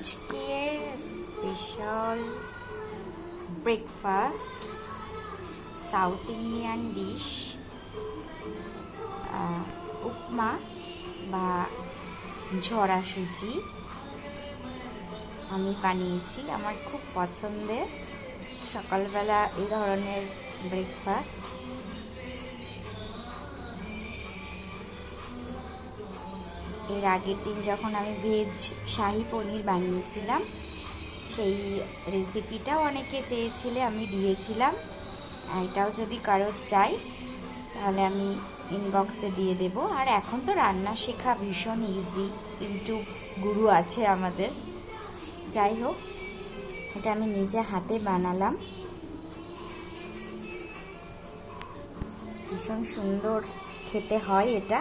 আজকের special breakfast south Indian dish উপমা বা ঝরা সুজি আমি বানিয়েছি। আমার খুব পছন্দের সকালবেলা এই ধরনের ব্রেকফাস্ট। এর আগের দিন যখন আমি ভেজ শাহি পনির বানিয়েছিলাম, সেই রেসিপিটাও অনেকে চেয়েছিলে, আমি দিয়েছিলাম। এটাও যদি কারোর চাই তাহলে আমি ইনবক্সে দিয়ে দেব। আর এখন তো রান্না শেখা ভীষণ ইজি, ইউটিউব গুরু আছে আমাদের। যাই হোক, এটা আমি নিজে হাতে বানালাম, ভীষণ সুন্দর খেতে হয় এটা।